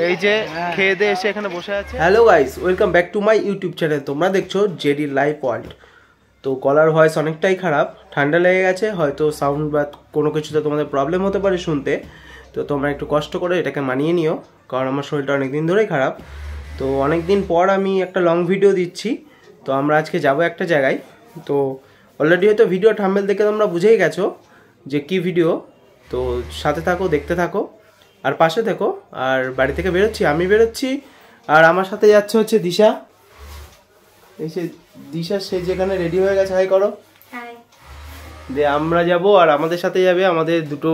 এই যে খেয়ে দিয়ে এসে এখানে বসে আছে। Hello guys, welcome back to my YouTube channel. তোমরা দেখছো জেডি লাইভ ওয়ার্ল্ড। তো গলার ভয়েস অনেকটাই খারাপ, ঠান্ডা লেগে গেছে, হয়তো সাউন্ড বা কোনো কিছুতে তোমাদের প্রবলেম হতে পারে শুনতে। তো তোমরা একটু কষ্ট করে এটাকে মানিয়ে নিও, কারণ আমার শরীরটা অনেক দিন ধরেই খারাপ। তো অনেক দিন পর আমি একটা লং ভিডিও দিচ্ছি। তো আমরা আজকে যাব একটা জায়গায়। তো অলরেডি হয়তো ভিডিও থাম্বনেল দেখে তোমরা বুঝেই গেছো যে কি ভিডিও। তো সাথে থাকো, দেখতে থাকো আর পাশে দেখো। আর বাড়ি থেকে বেরোচ্ছি, আমি বেরোচ্ছি, আর আমার সাথে যাচ্ছে হচ্ছে দিশা। এসে দিশা সে যেখানে রেডি হয়ে গেছে, হাই করো। দিয়ে আমরা যাব, আর আমাদের সাথে যাবে আমাদের দুটো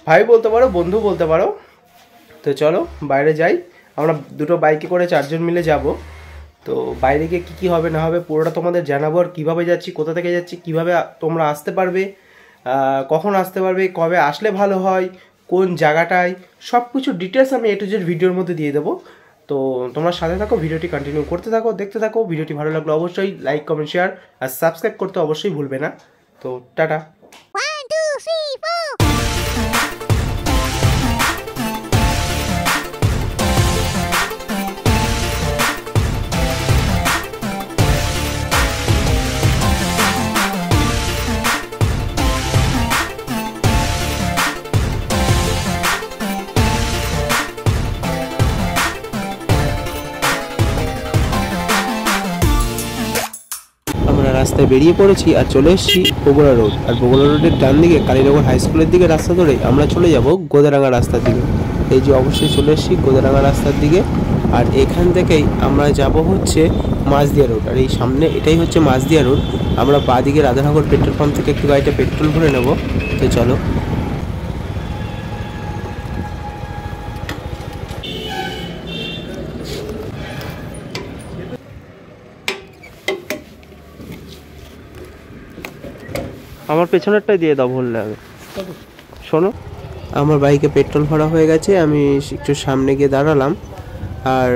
ভাই বলতে পারো, বন্ধু বলতে পারো। তো চলো বাইরে যাই। আমরা দুটো বাইকে করে 4 জন মিলে যাব। তো বাইরে গিয়ে কী কী হবে না হবে পুরোটা তোমাদের জানাবো। আর কীভাবে যাচ্ছি, কোথা থেকে যাচ্ছি, কীভাবে তোমরা আসতে পারবে, কখন আসতে পারবে, কবে আসলে ভালো হয়, কোন জায়গাটায়, সব কিছু ডিটেলস আমি A to Z ভিডিওর মধ্যে দিয়ে দেবো। তো তোমরা সাথে থাকো, ভিডিওটি কন্টিনিউ করতে থাকো, দেখতে থাকো। ভিডিওটি ভালো লাগলে অবশ্যই লাইক, কমেন্ট, শেয়ার আর সাবস্ক্রাইব করতে অবশ্যই ভুলবে না। তো টাটা। আমরা রাস্তায় বেরিয়ে পড়েছি আর চলে এসেছি বগুড়া রোড। আর বগুড়া রোডের ডান দিকে কালীনগর হাই স্কুলের দিকে রাস্তা ধরে আমরা চলে যাব গোদারাঙ্গা রাস্তার দিকে। এই যে অবশ্যই চলে এসেছি গোদারাঙ্গা রাস্তার দিকে। আর এখান থেকেই আমরা যাব হচ্ছে মাঝদিয়া রোড। আর এই সামনে এটাই হচ্ছে মাঝদিয়া রোড। আমরা বাঁ দিকে রাধানগর পেট্রোল পাম্প থেকে একটু গাড়িটা পেট্রোল ভরে নেব। তো চলো। আমার পেছনেরটাই দিয়ে দাও, ভুল লাগে। শোনো, আমার বাইকে পেট্রোল ভরা হয়ে গেছে, আমি একটু সামনে গিয়ে দাঁড়ালাম। আর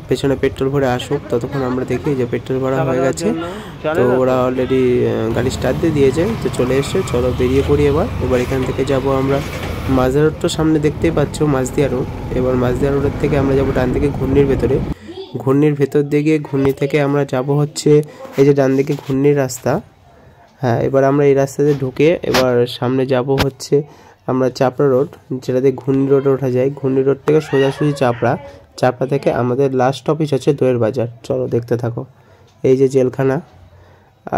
পেছনে পেট্রোল ভরে আসুক, ততক্ষণ আমরা দেখি যে পেট্রোল ভরা হয়ে গেছে। তো ওরা অলরেডি গাড়ি স্টার্ট দিয়ে দিয়েছে। তো চলে এসছে, চলো বেরিয়ে পড়ি এবার এখান থেকে যাব আমরা মাঝদিয়া রোডটা সামনে দেখতেই পাচ্ছ, মাঝদিয়া রোড। এবার মাঝদিয়া রোডের থেকে আমরা যাব ডান দিকে ঘূর্ণির ভেতরে। ঘূর্ণির ভেতর দিকে ঘূর্ণি থেকে আমরা যাব হচ্ছে এই যে ডান দিকে ঘূর্ণির রাস্তা। হ্যাঁ, এবার আমরা এই রাস্তাতে ঢুকে এবার সামনে যাব হচ্ছে আমরা চাপড়া রোড, যেটাতে ঘূর্ণি রোডে ওঠা যায়। ঘূর্ণি রোড থেকে সোজাসুজি চাপড়া থেকে আমাদের লাস্ট অফিস হচ্ছে দইয়ের বাজার। চলো দেখতে থাকো। এই যে জেলখানা,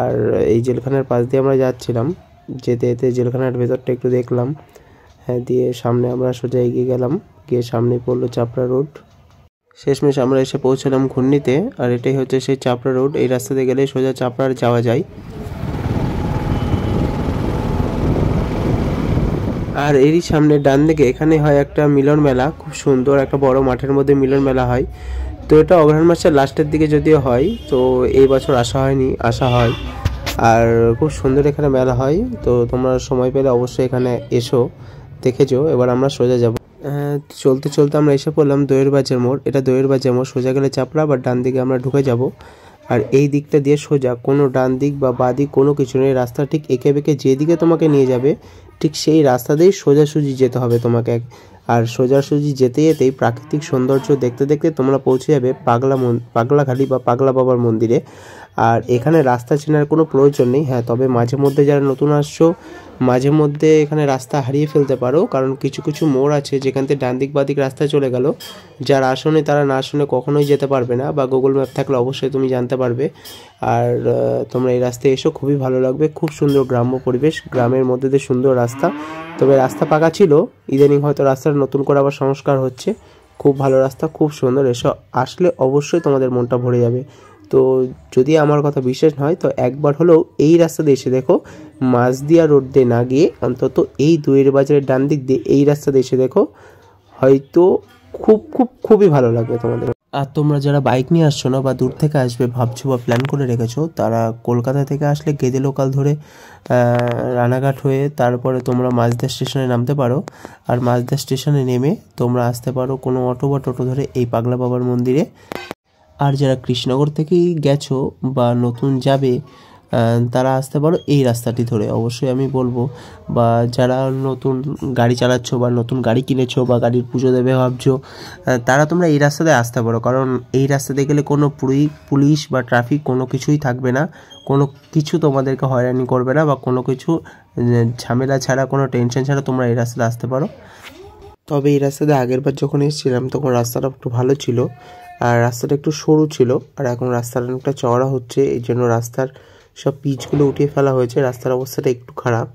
আর এই জেলখানার পাশ দিয়ে আমরা যাচ্ছিলাম। যেতে যেতে জেলখানার ভেতরটা একটু দেখলাম। হ্যাঁ, দিয়ে সামনে আমরা সোজা এগিয়ে গেলাম, গিয়ে সামনে পড়লো চাপড়া রোড। শেষমেশ আমরা এসে পৌঁছলাম ঘূর্ণিতে। আর এটাই হচ্ছে সেই চাপড়া রোড। এই রাস্তাতে গেলে সোজা চাপড়ার যাওয়া যায়। আর এরই সামনে ডান দিকে এখানে হয় একটা মিলন মেলা, খুব সুন্দর একটা বড় মাঠের মধ্যে মিলন মেলা হয়। তো এটা অগ্রহায়ণ মাসের লাস্টের দিকে যদিও হয়, তো এই বছর আসা হয়নি, আসা হয়। আর খুব সুন্দর এখানে মেলা হয়। তো তোমরা সময় পেলে অবশ্যই এখানে এসো, দেখেছো। এবার আমরা সোজা যাব। চলতে চলতে আমরা এসে পড়লাম দইয়ের বাজার মোড়। এটা দইয়ের বাজার মোড়, সোজা গেলে চাপড়া, আবার ডান দিকে আমরা ঢুকে যাব। আর এই দিকটা দিয়ে সোজা, কোনো ডান দিক বা বাঁ দিক কোনো কিছু নেই, রাস্তা ঠিক এঁকে বেঁকে যেদিকে তোমাকে নিয়ে যাবে ঠিক সেই রাস্তা দিয়েই সোজাসুজি যেতে হবে তোমাকে। আর সোজাসুজি যেতে যেতেই প্রাকৃতিক সৌন্দর্য দেখতে দেখতে তোমরা পৌঁছে যাবে পাগলাঘাটি বা পাগলা বাবার মন্দিরে। আর এখানে রাস্তা চেনার কোনো প্রয়োজন নেই। হ্যাঁ, তবে মাঝে মধ্যে যারা নতুন আসছো, মাঝে মধ্যে এখানে রাস্তা হারিয়ে ফেলতে পারো, কারণ কিছু কিছু মোড় আছে যেখান থেকে ডান দিক বাঁ দিক রাস্তা চলে গেল। যারা আসনে তারা না শুনে কখনোই যেতে পারবে না, বা গুগল ম্যাপ থাকলে অবশ্যই তুমি জানতে পারবে। আর তোমরা এই রাস্তায় এসো, খুবই ভালো লাগবে। খুব সুন্দর গ্রাম্য পরিবেশ, গ্রামের মধ্যে দিয়ে সুন্দর রাস্তা। তবে রাস্তা পাকা ছিল, ইদানিং হয়তো রাস্তার নতুন করে আবার সংস্কার হচ্ছে। খুব ভালো রাস্তা, খুব সুন্দর। এসো, আসলে অবশ্যই তোমাদের মনটা ভরে যাবে। তো যদি আমার কথা বিশ্বাস নয়, তো একবার হলেও এই রাস্তা দিয়ে এসে দেখো। মাঝদিয়া রোড দিয়ে না গিয়ে অন্তত এই দইয়ের বাজারের ডান দিক দিয়ে এই রাস্তা দিয়ে এসে দেখো, হয়তো খুবই ভালো লাগবে তোমাদের। আর তোমরা যারা বাইক নিয়ে আসছো না বা দূর থেকে আসবে ভাবছো বা প্ল্যান করে রেখেছো, তারা কলকাতা থেকে আসলে গেদে লোকাল ধরে রানাঘাট হয়ে তারপরে তোমরা মাঝদিয়া স্টেশনে নামতে পারো। আর মাঝদিয়া স্টেশনে নেমে তোমরা আসতে পারো কোনো অটো বা টোটো ধরে এই পাগলা বাবার মন্দিরে। আর যারা কৃষ্ণনগর থেকেই গেছো বা নতুন যাবে, তারা আসতে পারো এই রাস্তাটি ধরে। অবশ্যই আমি বলবো, বা যারা নতুন গাড়ি চালাচ্ছো বা নতুন গাড়ি কিনেছো বা গাড়ির পুজো দেবে ভাবছো, তারা তোমরা এই রাস্তাতে আসতে পারো। কারণ এই রাস্তাতে গেলে কোনো পুলিশ বা ট্রাফিক কোনো কিছুই থাকবে না, কোনো কিছু তোমাদেরকে হয়রানি করবে না, বা কোনো কিছু ঝামেলা ছাড়া, কোনো টেনশন ছাড়া তোমরা এই রাস্তাতে আসতে পারো। তবে এই রাস্তাতে আগেরবার যখন এসেছিলাম তখন রাস্তাটা একটু ভালো ছিল, আর রাস্তাটা একটু সরু ছিল, আর এখন রাস্তাটা অনেকটা চওড়া হচ্ছে, এই জন্য রাস্তার সব পিচগুলো উঠিয়ে ফেলা হয়েছে। রাস্তার অবস্থাটা একটু খারাপ,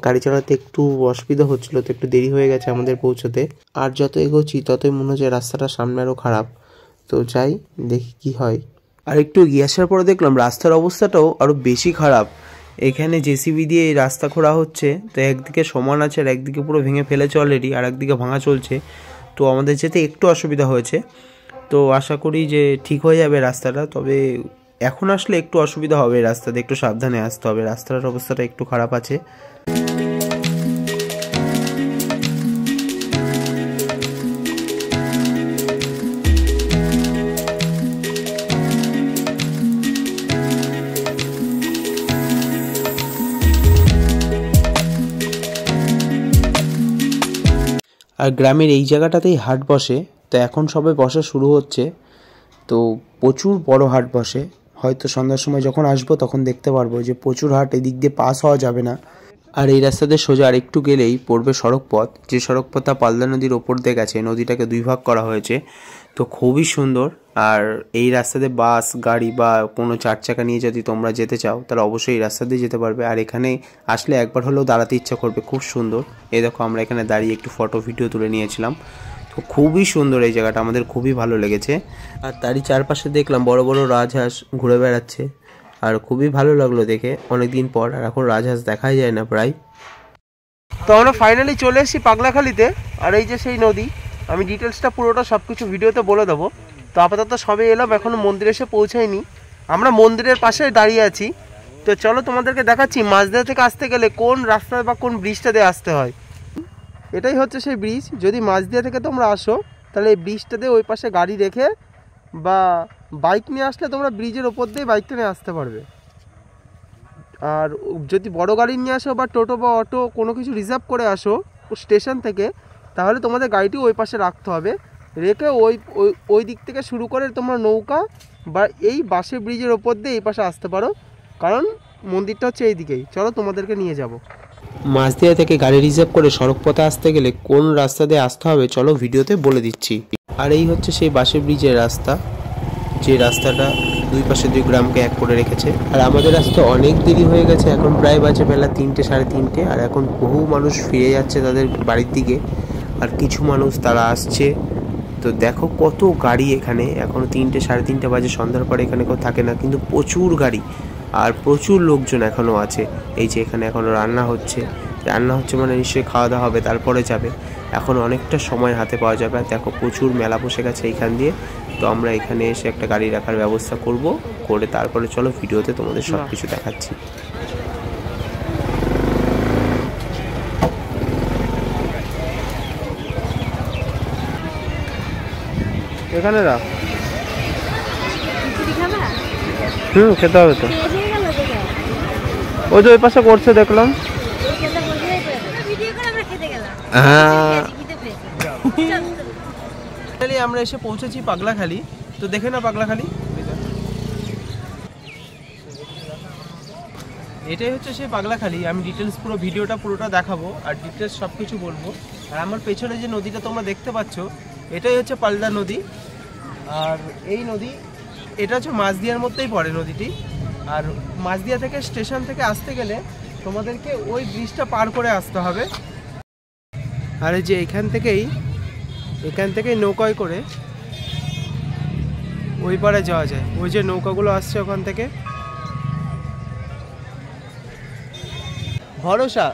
গাড়ি চালাতে একটু অসুবিধা হচ্ছিলো, তো একটু দেরি হয়ে গেছে আমাদের পৌঁছতে। আর যত এগোচ্ছি ততই মনে হচ্ছে রাস্তাটা সামনে আরও খারাপ, তো যাই দেখি কি হয়। আর একটু এগিয়ে আসার পরে দেখলাম রাস্তার অবস্থাটাও আরও বেশি খারাপ। এখানে জেসিবি দিয়ে এই রাস্তা খোঁড়া হচ্ছে, তো একদিকে সমান আছে আর একদিকে পুরো ভেঙে ফেলেছে অলরেডি, আর একদিকে ভাঙা চলছে। তো আমাদের যেতে একটু অসুবিধা হয়েছে, তো আশা করি যে ঠিক হয়ে যাবে রাস্তাটা। তবে এখন আসলে একটু অসুবিধা হবে, রাস্তাতে একটু সাবধানে আসতে হবে, রাস্তার অবস্থাটা একটু খারাপ আছে। আর গ্রামের এই জায়গাটাতেই হাট বসে, তো এখন সবে বসা শুরু হচ্ছে, তো প্রচুর বড় হাট বসে। হয়তো সন্ধ্যার সময় যখন আসবো তখন দেখতে পারবো যে প্রচুর হাট, এদিক দিয়ে পাস হওয়া যাবে না। আর এই রাস্তাতে সোজা আর একটু গেলেই পড়বে সড়ক পথ, যে সড়ক পথটা পালদা নদীর ওপর দিয়ে গেছে, নদীটাকে দুই ভাগ করা হয়েছে, তো খুবই সুন্দর। আর এই রাস্তাতে বাস গাড়ি বা কোনো চার চাকা নিয়ে যদি তোমরা যেতে চাও তাহলে অবশ্যই এই রাস্তা দিয়ে যেতে পারবে। আর এখানে আসলে একবার হলেও দাঁড়াতে ইচ্ছা করবে, খুব সুন্দর। এই দেখো আমরা এখানে দাঁড়িয়ে একটু ফটো ভিডিও তুলে নিয়েছিলাম, তো খুবই সুন্দর এই জায়গাটা, আমাদের খুবই ভালো লেগেছে। আর তারই চারপাশে দেখলাম বড় বড় রাজহাঁস ঘুরে বেড়াচ্ছে, আর খুবই ভালো লাগলো দেখে অনেকদিন পর। আর এখন রাজহাঁস দেখাই যায় না প্রায়। তো আমরা ফাইনালি চলে এসেছি পাগলাখালিতে, আর এই যে সেই নদী। আমি ডিটেলসটা পুরোটা সব কিছু ভিডিওতে বলে দেবো। তো আপাতত সবে এলাম, এখনও মন্দিরে এসে পৌঁছায়নি, আমরা মন্দিরের পাশে দাঁড়িয়ে আছি। তো চলো তোমাদেরকে দেখাচ্ছি মাঝদিয়া থেকে আসতে গেলে কোন রাস্তা বা কোন ব্রিজটা দিয়ে আসতে হয়। এটাই হচ্ছে সেই ব্রিজ। যদি মাঝদিয়া থেকে তোমরা আসো তাহলে এই ব্রিজটা দিয়ে ওই পাশে গাড়ি রেখে বা বাইক নিয়ে আসলে তোমরা ব্রিজের ওপর দিয়ে বাইকটা নিয়ে আসতে পারবে। আর যদি বড় গাড়ি নিয়ে আসো বা টোটো বা অটো কোনো কিছু রিজার্ভ করে আসো স্টেশন থেকে, তাহলে তোমাদের গাড়িটি ওই পাশে রাখতে হবে, রেখে ওই দিক থেকে শুরু করে তোমরা নৌকা বা এই বাসে ব্রিজের ওপর দিয়ে এই পাশে আসতে পারো, কারণ মন্দিরটা হচ্ছে এই দিকেই। চলো তোমাদেরকে নিয়ে যাব। মাঝদিয়া থেকে গাড়ি রিজার্ভ করে সড়ক পথে আসতে গেলে কোন রাস্তা দিয়ে আসতে হবে চলো ভিডিওতে বলে দিচ্ছি। আর এই হচ্ছে সেই বাসে ব্রিজের রাস্তা, যে রাস্তাটা দুই পাশে দুই গ্রামকে এক করে রেখেছে। আর আমাদের আসতে অনেক দেরি হয়ে গেছে, এখন প্রায় বাজে বেলা 3টে সাড়ে 3টে, আর এখন বহু মানুষ ফিরে যাচ্ছে তাদের বাড়ির দিকে, আর কিছু মানুষ তারা আসছে। তো দেখো কত গাড়ি এখানে, এখনও 3টে সাড়ে 3টে বাজে, সন্ধ্যার পরে এখানে কেউ থাকে না, কিন্তু প্রচুর গাড়ি আর প্রচুর লোকজন এখনও আছে। এই যে এখানে এখনও রান্না হচ্ছে মানে নিশ্চয়ই খাওয়া দাওয়া হবে, তারপরে যাবে। এখন অনেকটা সময় হাতে পাওয়া যাবে। আর দেখো প্রচুর মেলা বসে গেছে এইখান দিয়ে, তো আমরা এখানে এসে একটা গাড়ি রাখার ব্যবস্থা করব, করে তারপরে চলো ভিডিওতে তোমাদের সব কিছু দেখাচ্ছি। এখানে রাখ, খেতে হবে তো। ওই যে ওই পাশে করছে দেখলাম। হ্যাঁ, আমরা এসে পৌঁছেছি পাগলাখালি। তো দেখে না পাগলাখালি, এটাই হচ্ছে সেই পাগলাখালি। আমি ডিটেলস পুরো ভিডিওটা পুরোটা দেখাবো আর ডিটেলস সব কিছু বলবো। আর আমার পেছনে যে নদীটা তোমরা দেখতে পাচ্ছ এটাই হচ্ছে পালদা নদী। আর এই নদী এটা হচ্ছে মাঝদিয়ার মধ্যেই পড়ে নদীটি। আর মাঝদিয়া থেকে স্টেশন থেকে আসতে গেলে তোমাদেরকে ওই ব্রিজটা পার করে আসতে হবে। আর এই যে এখান থেকেই নৌকায় করে ওই পারে যাওয়া যায়। ওই যে নৌকাগুলো আসছে ওখান থেকে। ভরসা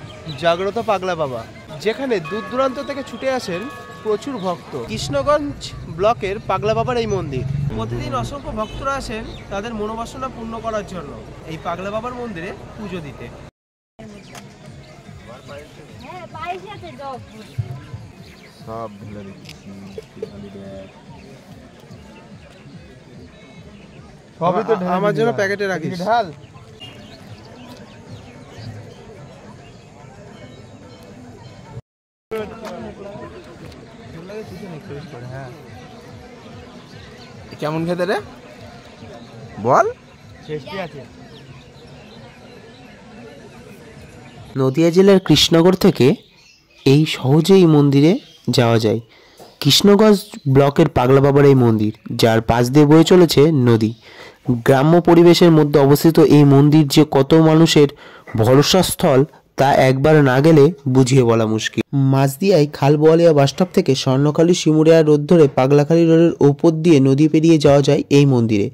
জাগ্রত পাগলা বাবা, যেখানে দূর দূরান্ত থেকে ছুটে আসেন প্রচুর ভক্ত। কৃষ্ণগঞ্জ ব্লকের পাগলা বাবার এই মন্দির, প্রতিদিন অসংখ্য ভক্তরা আসেন তাদের মনোবাসনা পূর্ণ করার জন্য এই পাগলা বাবার মন্দিরে পুজো দিতে। আমার জন্য প্যাকেটে রাখিস। ঢাল কেমন খেতে রে বল? নদিয়া জেলার কৃষ্ণনগর থেকে এই সহজেই মন্দিরে যাওয়া যায়। কৃষ্ণগঞ্জ ব্লকের পাগলা বাবার এই মন্দির, যার পাশ দিয়ে বয়ে চলেছে নদী। গ্রাম্য পরিবেশের মধ্যে অবস্থিত এই মন্দির যে কত মানুষের ভরসাস্থল তা একবার না গেলে বুঝিয়ে বলা মুশকিল। মাঝদিয়ায় খালবোয়ালিয়া বাসস্টপ থেকে স্বর্ণকালী শিমুরিয়া রোড ধরে পাগলাখালী রোডের ওপর দিয়ে নদী পেরিয়ে যাওয়া যায় এই মন্দিরে।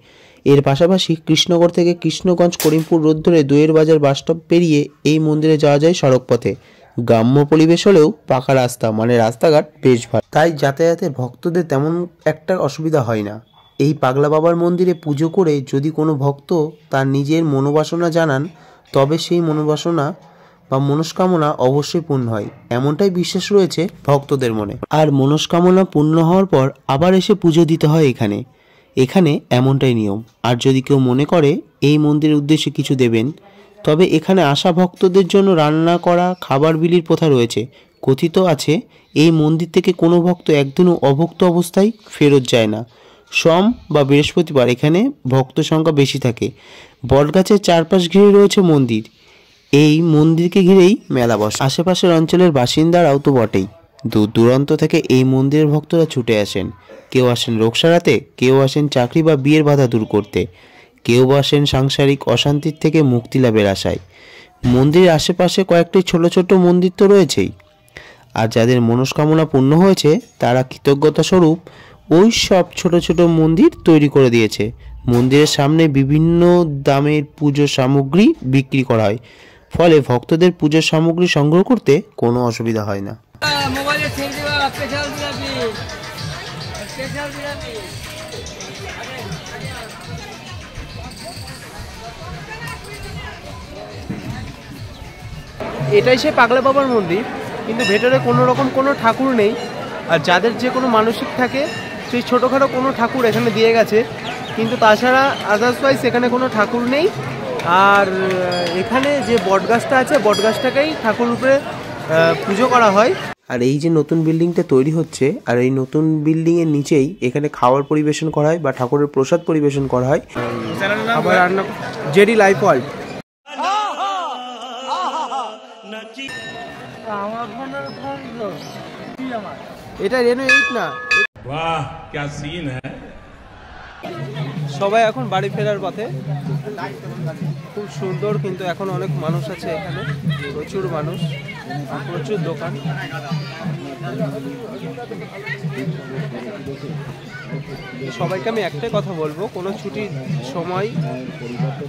এর পাশাপাশি কৃষ্ণনগর থেকে কৃষ্ণগঞ্জ করিমপুর রোড ধরে দইয়ের বাজার বাসস্টপ পেরিয়ে এই মন্দিরে যাওয়া যায় সড়ক পথে। গ্রাম্য পরিবেশ হলেও পাকা রাস্তা, মানে রাস্তাঘাট বেশ ভালো, তাই যাতায়াতের ভক্তদের তেমন একটা অসুবিধা হয় না। এই পাগলা বাবার মন্দিরে পুজো করে যদি কোনো ভক্ত তার নিজের মনোবাসনা জানান, তবে সেই মনোবাসনা বা মনস্কামনা অবশ্যই পূর্ণ হয়, এমনটাই বিশ্বাস রয়েছে ভক্তদের মনে। আর মনস্কামনা পূর্ণ হওয়ার পর আবার এসে পুজো দিতে হয় এখানে এমনটাই নিয়ম। আর যদি কেউ মনে করে এই মন্দিরের উদ্দেশ্যে কিছু দেবেন, তবে এখানে আসা ভক্তদের জন্য রান্না করা খাবার বিলির প্রথা রয়েছে। কথিত আছে এই মন্দির থেকে কোনো ভক্ত একদিনও অভুক্ত অবস্থায় ফেরত যায় না। সোম বা বৃহস্পতিবার এখানে ভক্ত সংখ্যা বেশি থাকে। বটগাছের চারপাশ ঘিরে রয়েছে মন্দির। এই মন্দিরকে ঘিরেই মেলা বসে। আশেপাশের অঞ্চলের বাসিন্দারাও তো বটেই, দূর দূরান্ত থেকে এই মন্দিরের ভক্তরা ছুটে আসেন। কেউ আসেন রোগ সারাতে, কেউ আসেন চাকরি বা বিয়ের বাধা দূর করতে, কেউ আসেন সাংসারিক অশান্তির থেকে মুক্তি লাভের আশায়। মন্দিরের আশেপাশে কয়েকটি ছোট ছোট মন্দির তো রয়েছেই। আর যাদের মনস্কামনা পূর্ণ হয়েছে তারা কৃতজ্ঞতা স্বরূপ ওই সব ছোট ছোট মন্দির তৈরি করে দিয়েছে। মন্দিরের সামনে বিভিন্ন দামের পুজোর সামগ্রী বিক্রি করা হয়, ফলে ভক্তদের পুজোর সামগ্রী সংগ্রহ করতে কোনো অসুবিধা হয় না। এটাই সে পাগলা বাবার মন্দির, কিন্তু ভেতরে কোনো রকম কোনো ঠাকুর নেই। আর যাদের যে কোনো মানসিক থাকে সেই ছোটোখাটো কোনো ঠাকুর এখানে দিয়ে গেছে, কিন্তু তাছাড়া আদার্সওয়াইজ এখানে কোনো ঠাকুর নেই। আর এখানে যে বটগাছটা আছে, বটগাছটাকেই ঠাকুর রূপে পুজো করা হয়। আর এই যে নতুন বিল্ডিংটা তৈরি হচ্ছে, আর এই নতুন বিল্ডিংয়ের নিচেই এখানে খাবার পরিবেশন করা হয় বা ঠাকুরের প্রসাদ পরিবেশন করা হয়। আবার রান্না জেডি লাইফ ওয়ার্ল্ড। এটা রেনো 8 না। वाह क्या सीन है। সবাই এখন বাড়ি ফেরার পথে। খুব সুন্দর, কিন্তু এখন অনেক মানুষ আছে এখানে, প্রচুর মানুষ, প্রচুর দোকান। সবাইকে আমি একটাই কথা বলবো, কোনো ছুটির সময়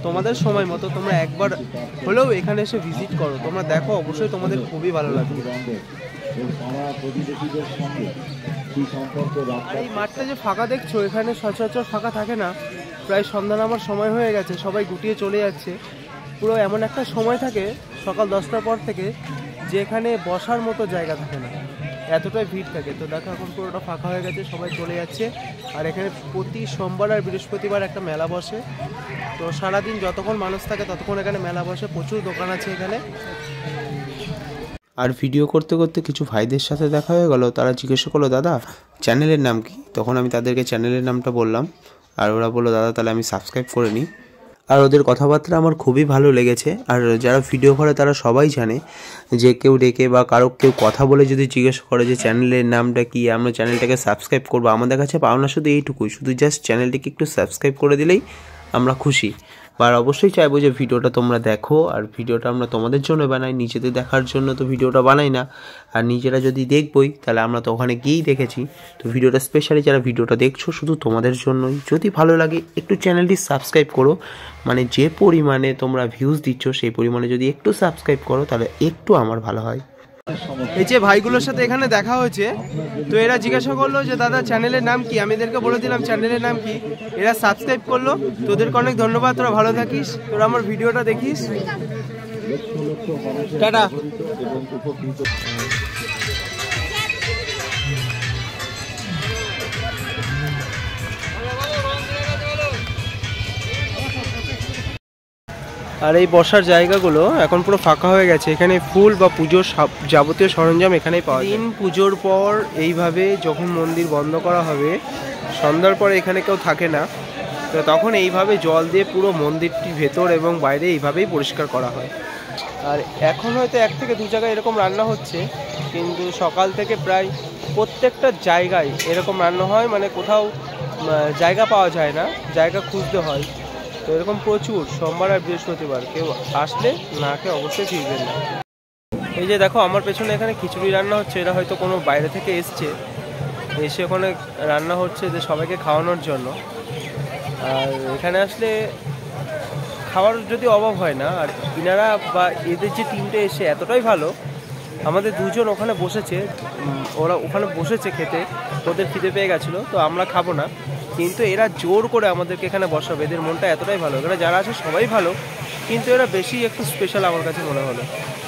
তোমাদের সময় মতো তোমরা একবার হলেও এখানে এসে ভিজিট করো। তোমরা দেখো, অবশ্যই তোমাদের খুবই ভালো লাগবে। এই মাঠটা যে ফাঁকা দেখছো, এখানে সচরাচর ফাঁকা থাকে না। প্রায় সন্ধ্যা নামার সময় হয়ে গেছে, সবাই গুটিয়ে চলে যাচ্ছে। পুরো এমন একটা সময় থাকে সকাল 10টার পর থেকে যে এখানে বসার মতো জায়গা থাকে না, এতটাই ভিড় থাকে। তো দেখো এখন পুরোটা ফাঁকা হয়ে গেছে, সবাই চলে যাচ্ছে। আর এখানে প্রতি সোমবার আর বৃহস্পতিবার একটা মেলা বসে। তো সারাদিন যতক্ষণ মানুষ থাকে ততক্ষণ এখানে মেলা বসে, প্রচুর দোকান আছে এখানে। আর ভিডিও করতে করতে কিছু ভাইদের সাথে দেখা হয়ে গেল। তারা জিজ্ঞাসা করলো, দাদা চ্যানেলের নাম কি? তখন আমি তাদেরকে চ্যানেলের নামটা বললাম, আর ওরা বললো, দাদা তাহলে আমি সাবস্ক্রাইব করে নিই। আর ওদের কথাবার্তা আমার খুবই ভালো লেগেছে। আর যারা ভিডিও করে তারা সবাই জানে যে কেউ ডেকে বা কেউ কথা বলে যদি জিজ্ঞেস করে যে চ্যানেলের নামটা কি, আমরা চ্যানেলটাকে সাবস্ক্রাইব করবো। আমাদের কাছে পাওনা শুধু এইটুকুই, শুধু জাস্ট চ্যানেলটিকে একটু সাবস্ক্রাইব করে দিলেই আমরা খুশি। আর অবশ্যই চাইবো যে ভিডিওটা তোমরা দেখো। আর ভিডিওটা আমরা তোমাদের জন্য বানাই, নিজেদের দেখার জন্য তো ভিডিওটা বানাই না। আর নিজেরা যদি দেখবই, তাহলে আমরা তো ওখানে গিয়েই দেখেছি। তো ভিডিওটা স্পেশালি যারা ভিডিওটা দেখছো শুধু তোমাদের জন্যই। যদি ভালো লাগে একটু চ্যানেলটি সাবস্ক্রাইব করো, মানে যে পরিমাণে তোমরা ভিউজ দিচ্ছ সেই পরিমাণে যদি একটু সাবস্ক্রাইব করো তাহলে একটু আমার ভালো হয়। এই যে ভাইগুলোর সাথে এখানে দেখা হয়েছে, তো এরা জিজ্ঞাসা করলো যে দাদা চ্যানেলের নাম কি। আমি এদেরকে বলে দিলাম চ্যানেলের নাম কি। এরা সাবস্ক্রাইব করলো। তোদেরকে অনেক ধন্যবাদ, তোরা ভালো থাকিস, তোরা আমার ভিডিওটা দেখিস। টাটা। আর এই বসার জায়গাগুলো এখন পুরো ফাঁকা হয়ে গেছে। এখানে ফুল বা পুজোর যাবতীয় সরঞ্জাম এখানেই পাওয়া যায়। দিন পুজোর পর এইভাবে যখন মন্দির বন্ধ করা হবে, সন্ধ্যার পরে এখানে কেউ থাকে না, তো তখন এইভাবে জল দিয়ে পুরো মন্দিরটির ভেতর এবং বাইরে এইভাবেই পরিষ্কার করা হয়। আর এখন হয়তো 1 থেকে 2 জায়গায় এরকম রান্না হচ্ছে, কিন্তু সকাল থেকে প্রায় প্রত্যেকটা জায়গায় এরকম রান্না হয়, মানে কোথাও জায়গা পাওয়া যায় না, জায়গা খুঁজতে হয়। তো এরকম প্রচুর, সোমবার আর বৃহস্পতিবার কেউ আসলে না খেয়ে অবশ্যই ফিরবেন না। এই যে দেখো আমার পেছনে এখানে খিচুড়ি রান্না হচ্ছে, এরা হয়তো কোনো বাইরে থেকে এসছে, এসে ওখানে রান্না হচ্ছে যে সবাইকে খাওয়ানোর জন্য। আর এখানে আসলে খাওয়ার যদি অভাব হয় না, আর ইনারা বা এদের যে টিমটা এসে এতটাই ভালো, আমাদের দুজন ওখানে বসেছে, ওরা ওখানে বসেছে খেতে, ওদের খিদে পেয়ে গেছিলো, তো আমরা খাবো না, কিন্তু এরা জোর করে আমাদেরকে এখানে বসাবে। এদের মনটা এতটাই ভালো, এখানে যারা আছে সবাই ভালো, কিন্তু এরা বেশি একটু স্পেশাল আমার কাছে মনে হলো।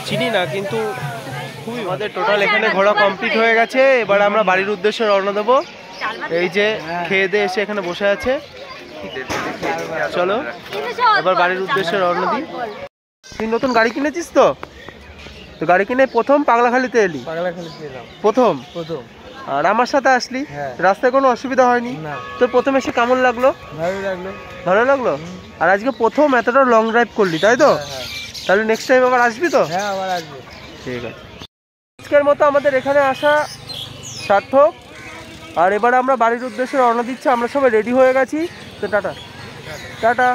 চিনি না, কিন্তু খুবই। আমাদের টোটাল এখানে ঘোরা কমপ্লিট হয়ে গেছে। এবার আমরা বাড়ির উদ্দেশ্যে রওনা দেবো। এই যে খেয়ে দিয়ে এসে এখানে বসে আছে, চলো এবার বাড়ির উদ্দেশ্যে রওনা দিই। তুই নতুন গাড়ি কিনেছিস তো? তো গাড়ি কিনে প্রথম পাগলাখালিতে এলি? পাগলাখালিতে এলাম প্রথম। আর আমার সাথে আসলি, রাস্তায় কোনো অসুবিধা হয়নি তো? প্রথম এসে কেমন লাগলো? ভালো লাগলো। আর আজকে প্রথম এতটা লং ড্রাইভ করলি, তাই তো? তাহলে নেক্সট টাইম আবার আসবি তো? হ্যাঁ, আবার আসবো। ঠিক আছে, আজকের মতো আমাদের এখানে আসা সার্থক। আর এবার আমরা বাড়ির উদ্দেশ্যে রওনা দিচ্ছি। আমরা সবাই রেডি হয়ে গেছি, তো টাটা টাটা।